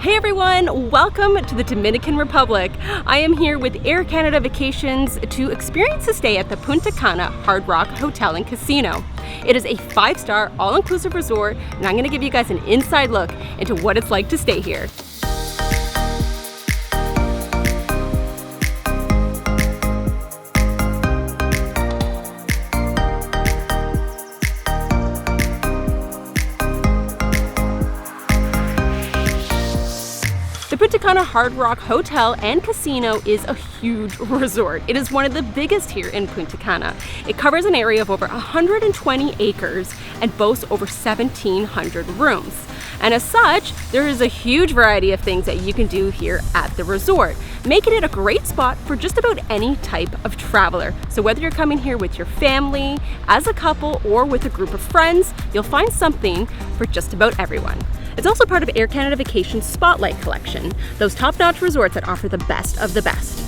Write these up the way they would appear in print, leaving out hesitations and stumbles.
Hey everyone, welcome to the Dominican Republic. I am here with Air Canada Vacations to experience a stay at the Punta Cana Hard Rock Hotel and Casino. It is a 5-star all-inclusive resort, and I'm going to give you guys an inside look into what it's like to stay here. The Punta Cana Hard Rock Hotel and Casino is a huge resort. It is one of the biggest here in Punta Cana. It covers an area of over 120 acres and boasts over 1,700 rooms. And as such, there is a huge variety of things that you can do here at the resort, making it a great spot for just about any type of traveler. So whether you're coming here with your family, as a couple, or with a group of friends, you'll find something for just about everyone. It's also part of Air Canada Vacations Spotlight Collection, those top-notch resorts that offer the best of the best.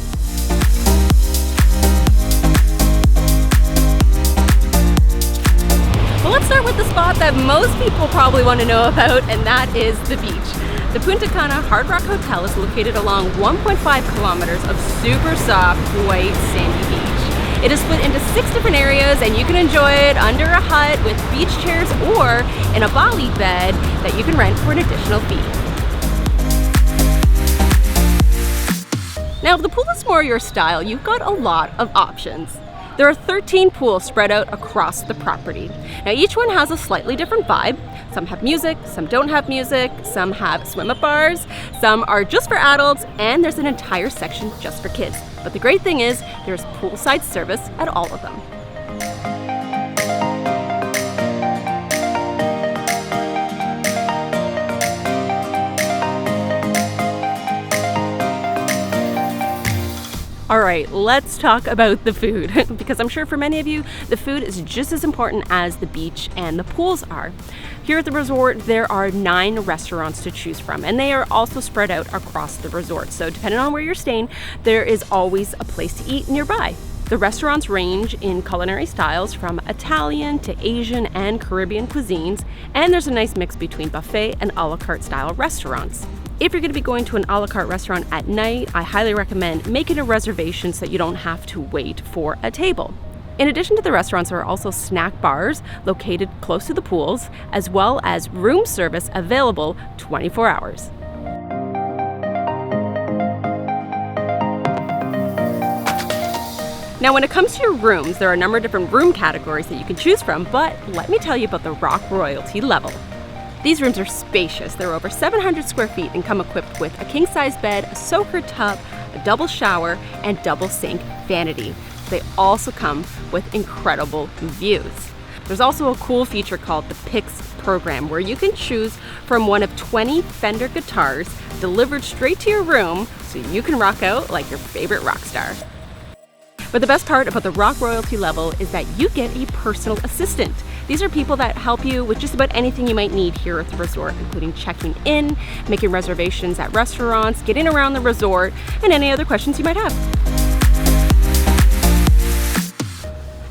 Well, let's start with the spot that most people probably want to know about, and that is the beach. The Punta Cana Hard Rock Hotel is located along 1.5 kilometers of super soft, white, sandy beach. It is split into 6 different areas, and you can enjoy it under a hut with beach chairs or in a Bali bed that you can rent for an additional fee. Now, if the pool is more your style, you've got a lot of options. There are 13 pools spread out across the property. Now, each one has a slightly different vibe. Some have music, some don't have music, some have swim-up bars, some are just for adults, and there's an entire section just for kids. But the great thing is, there's poolside service at all of them. All right, let's talk about the food, because I'm sure for many of you, the food is just as important as the beach and the pools are. Here at the resort, there are 9 restaurants to choose from, and they are also spread out across the resort. So depending on where you're staying, there is always a place to eat nearby. The restaurants range in culinary styles from Italian to Asian and Caribbean cuisines, and there's a nice mix between buffet and a la carte style restaurants. If you're going to be going to an a la carte restaurant at night, I highly recommend making a reservation so that you don't have to wait for a table. In addition to the restaurants, there are also snack bars located close to the pools, as well as room service available 24 hours. Now, when it comes to your rooms, there are a number of different room categories that you can choose from, but let me tell you about the Rock Royalty level. These rooms are spacious. They're over 700 square feet and come equipped with a king-size bed, a soaker tub, a double shower, and double sink vanity. They also come with incredible views. There's also a cool feature called the Picks program, where you can choose from one of 20 Fender guitars delivered straight to your room so you can rock out like your favorite rock star. But the best part about the Rock Royalty level is that you get a personal assistant. These are people that help you with just about anything you might need here at the resort, including checking in, making reservations at restaurants, getting around the resort, and any other questions you might have.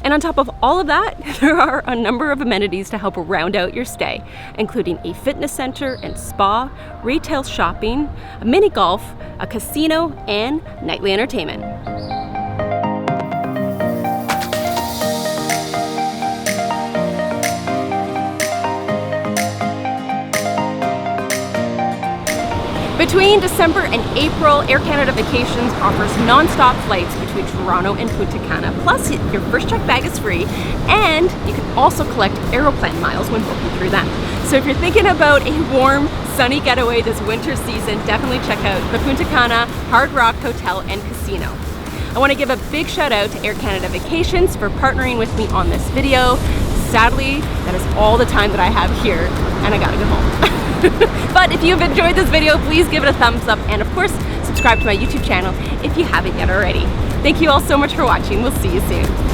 And on top of all of that, there are a number of amenities to help round out your stay, including a fitness center and spa, retail shopping, a mini golf, a casino, and nightly entertainment. Between December and April, Air Canada Vacations offers non-stop flights between Toronto and Punta Cana. Plus, your first checked bag is free, and you can also collect Aeroplan miles when booking through them. So if you're thinking about a warm, sunny getaway this winter season, definitely check out the Punta Cana Hard Rock Hotel and Casino. I want to give a big shout out to Air Canada Vacations for partnering with me on this video. Sadly, that is all the time that I have here, and I gotta go home. But if you've enjoyed this video, please give it a thumbs up, and of course, subscribe to my YouTube channel if you haven't yet already. Thank you all so much for watching. We'll see you soon.